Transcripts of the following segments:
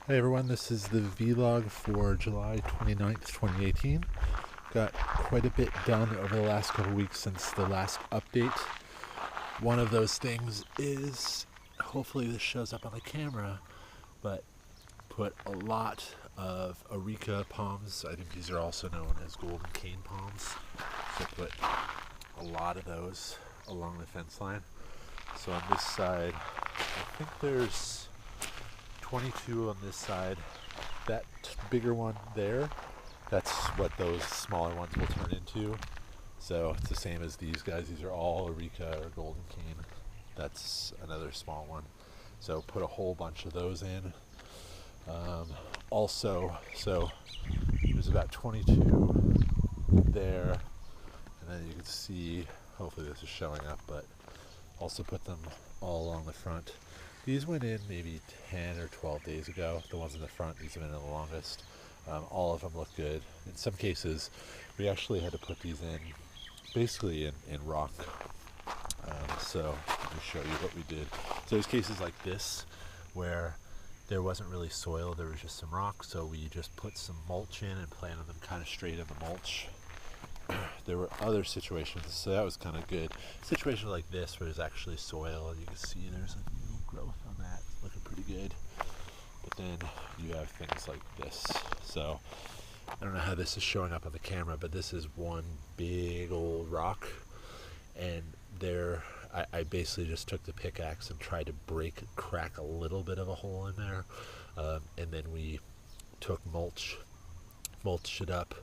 Hey everyone, this is the vlog for July 29th, 2018. Got quite a bit done over the last couple weeks since the last update. One of those things is, hopefully this shows up on the camera, but put a lot of areca palms. I think these are also known as golden cane palms. So put a lot of those along the fence line. So on this side, I think there's 22 on this side. That bigger one there, that's what those smaller ones will turn into. So it's the same as these guys. These are all areca or golden cane. That's another small one. So put a whole bunch of those in. Also, so there's about 22 there, and then you can see, hopefully this is showing up, but also put them all along the front. These went in maybe 10 or 12 days ago. The ones in the front, these have been in the longest. All of them look good. In some cases, we actually had to put these in basically in rock. So let me show you what we did. So there's cases like this where there wasn't really soil, there was just some rock, so we just put some mulch in and planted them kind of straight in the mulch. There were other situations, so that was kind of good. Situations like this where there's actually soil, and you can see there's a new growth on that, it's looking pretty good. But then you have things like this. So I don't know how this is showing up on the camera, but this is one big old rock, and there I basically just took the pickaxe and tried to crack a little bit of a hole in there, and then we took mulched it up,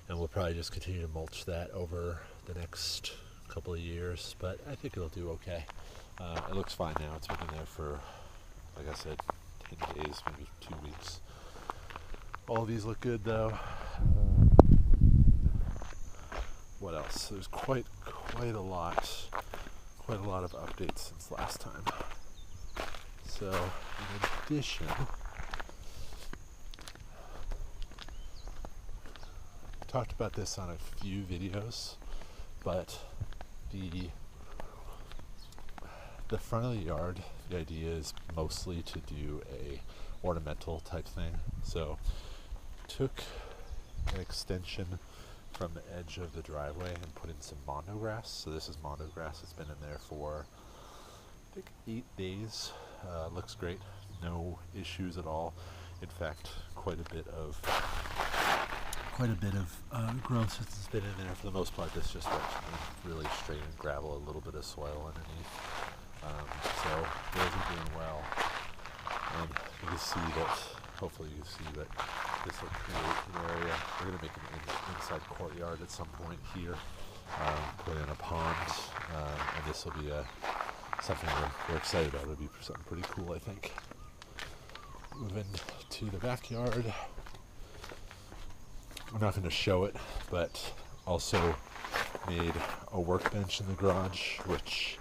and we'll probably just continue to mulch that over the next couple of years, but I think it'll do okay. It looks fine now. It's been in there for, like I said, 10 days, maybe 2 weeks. All these look good though. What else? There's quite a lot of updates since last time. So in addition, I talked about this on a few videos, but the front of the yard, the idea is mostly to do a ornamental type thing. So took an extension from the edge of the driveway and put in some mondo grass. So this is mondo grass. It's been in there for I think 8 days. Looks great. No issues at all. In fact, quite a bit of growth since it's been in there. For the most part, this just lets really straight and gravel, a little bit of soil underneath. So those are doing well. And you can see that, hopefully you can see that this will create an area. We're going to make an inside courtyard at some point here. Put in a pond, and this will be something we're excited about. It'll be something pretty cool, I think. Moving to the backyard. I'm not going to show it, but also made a workbench in the garage, which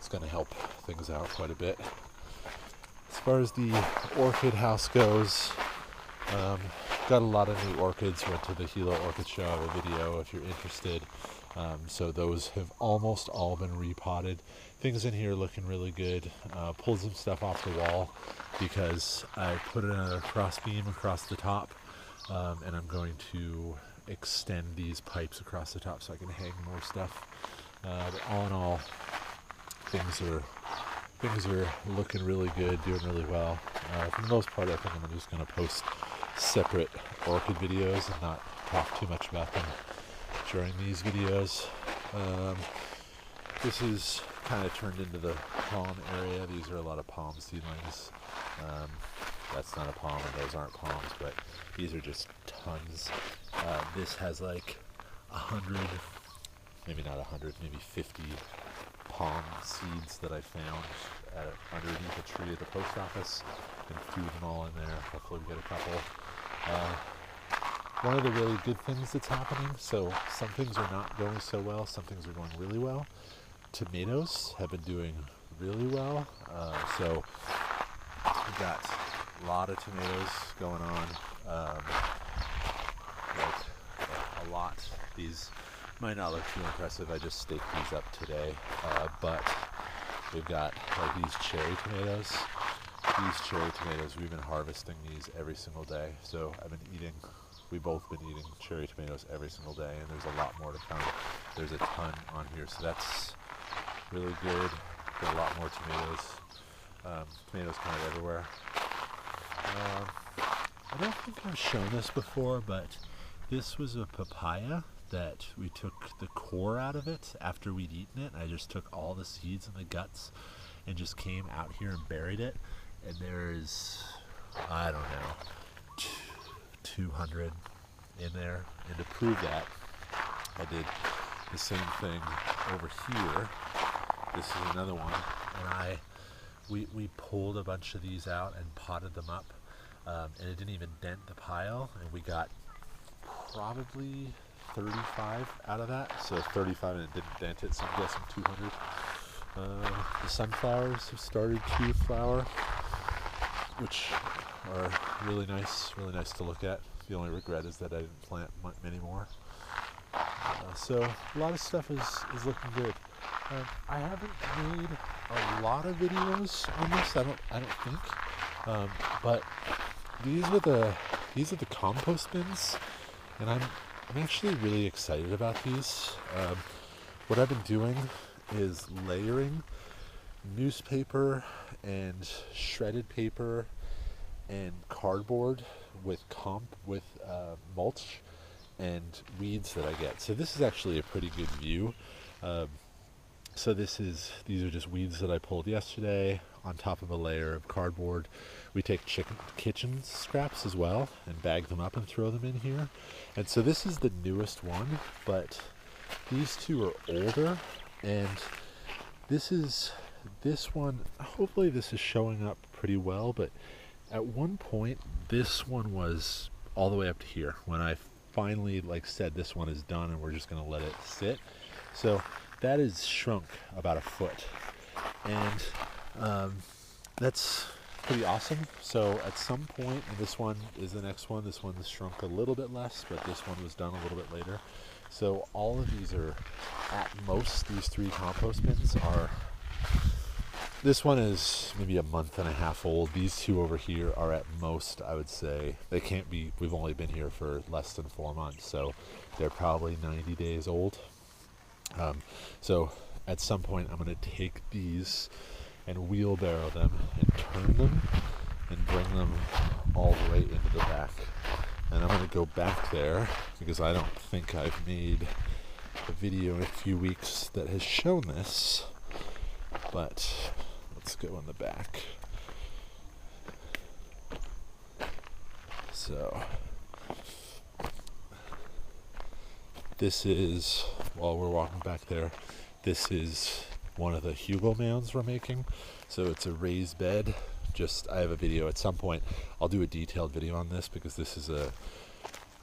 is going to help things out quite a bit. As far as the orchid house goes, got a lot of new orchids. Went to the Hilo Orchid Show. I have a video if you're interested. So those have almost all been repotted. Things in here are looking really good. Pulled some stuff off the wall because I put a cross beam across the top, and I'm going to extend these pipes across the top so I can hang more stuff. But all in all, things are looking really good, doing really well. For the most part, I think I'm just going to post separate orchid videos and not talk too much about them during these videos. This is kind of turned into the palm area. These are a lot of palm seedlings. That's not a palm and those aren't palms, but these are just tons. This has like 100, maybe not 100, maybe 50 palm seeds that I found underneath a tree at the post office, and threw them all in there. Hopefully we get a couple. One of the really good things that's happening, so some things are not going so well, some things are going really well. Tomatoes have been doing really well. So we've got a lot of tomatoes going on, like a lot. These might not look too impressive. I just staked these up today, but we've got like these cherry tomatoes. these cherry tomatoes, we've been harvesting these every single day. So we've both been eating cherry tomatoes every single day, and there's a lot more to come. There's a ton on here, so that's really good. Got a lot more tomatoes. Tomatoes kind of everywhere. I don't think I've shown this before, but this was a papaya that we took the core out of it after we'd eaten it. I just took all the seeds and the guts and just came out here and buried it. And there's, I don't know, 200 in there. And to prove that, I did the same thing over here. This is another one. And we pulled a bunch of these out and potted them up. And it didn't even dent the pile. And we got probably 35 out of that. So 35 and it didn't dent it, so I'm guessing 200. The sunflowers have started to flower, which are really nice to look at. The only regret is that I didn't plant many more. So a lot of stuff is looking good. I haven't made a lot of videos on this, I don't think. But these are the compost bins, and I'm actually really excited about these. What I've been doing is layering newspaper and shredded paper and cardboard with mulch and weeds that I get. So this is actually a pretty good view. So these are just weeds that I pulled yesterday on top of a layer of cardboard. We take kitchen scraps as well and bag them up and throw them in here. And so this is the newest one, but these two are older, and this one, hopefully this is showing up pretty well, but at one point this one was all the way up to here when I finally said this one is done and we're just going to let it sit. So that is shrunk about a foot, and that's pretty awesome. So at some point, and this one is the next one, this one is shrunk a little bit less, but this one was done a little bit later. So all of these are, at most, these 3 compost bins are, this one is maybe a month and a half old. These 2 over here are at most, I would say, they can't be, we've only been here for less than 4 months, so they're probably 90 days old. So at some point I'm going to take these and wheelbarrow them and turn them and bring them all the way into the back. And I'm going to go back there because I don't think I've made a video in a few weeks that has shown this, but let's go in the back. So this is, while we're walking back there, this is one of the Hugo mounds we're making. So it's a raised bed. I have a video at some point. I'll do a detailed video on this because this is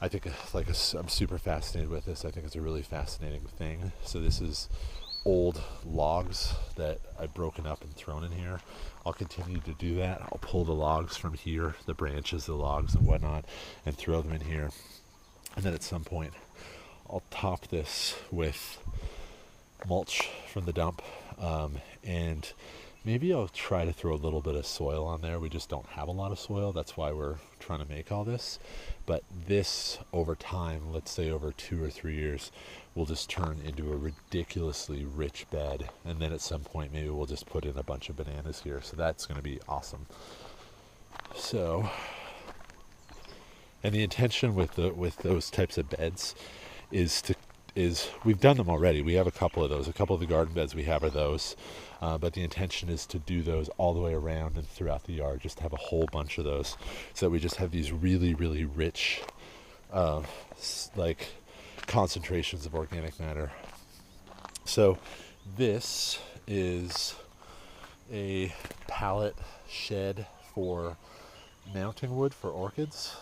I'm super fascinated with this. I think it's a really fascinating thing. So this is old logs that I've broken up and thrown in here. I'll continue to do that. I'll pull the logs from here, the branches, the logs and whatnot, and throw them in here. And then at some point, I'll top this with mulch from the dump, and maybe I'll try to throw a little bit of soil on there. We just don't have a lot of soil. That's why we're trying to make all this. But this, over time, let's say over 2 or 3 years, will just turn into a ridiculously rich bed. And then at some point, maybe we'll just put in a bunch of bananas here. So that's going to be awesome. So, and the intention with those types of beds is we've done them already. We have a couple of those. A couple of the garden beds we have are those. But the intention is to do those all the way around and throughout the yard, just to have a whole bunch of those, so that we just have these really, really rich, concentrations of organic matter. So this is a pallet shed for mounting wood for orchids.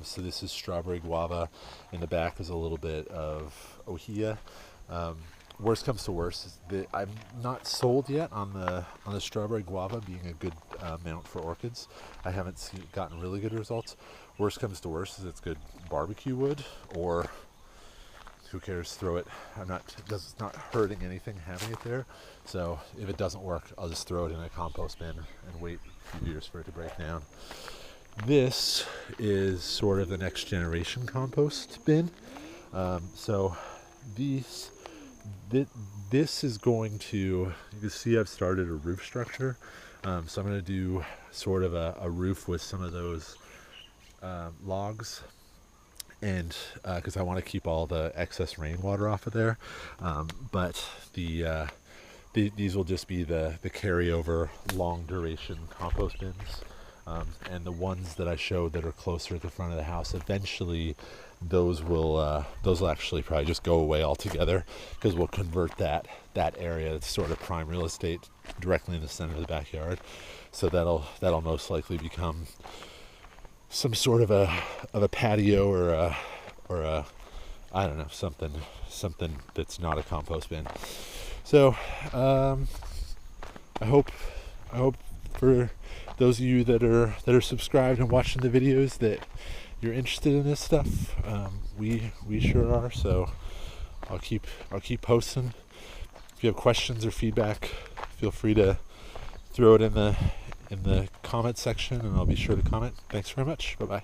So this is strawberry guava. In the back is a little bit of ohia. Worst comes to worst, I'm not sold yet on the strawberry guava being a good mount for orchids. I haven't gotten really good results. Worst comes to worst is it's good barbecue wood, or who cares, throw it. It's not hurting anything having it there. So if it doesn't work, I'll just throw it in a compost bin and wait a few years for it to break down. This is sort of the next generation compost bin. So this is going to, you can see I've started a roof structure. So I'm going to do sort of a roof with some of those logs, and because I want to keep all the excess rainwater off of there. But these will just be the carryover long duration compost bins. And the ones that I showed that are closer at the front of the house, eventually those will actually probably just go away altogether, because we'll convert that area that's sort of prime real estate directly in the center of the backyard. So that'll most likely become some sort of a patio or a I don't know, something that's not a compost bin. So I hope for those of you that are subscribed and watching the videos that you're interested in this stuff. We sure are. So I'll keep posting. If you have questions or feedback, feel free to throw it in the comment section, and I'll be sure to comment. Thanks very much. Bye bye.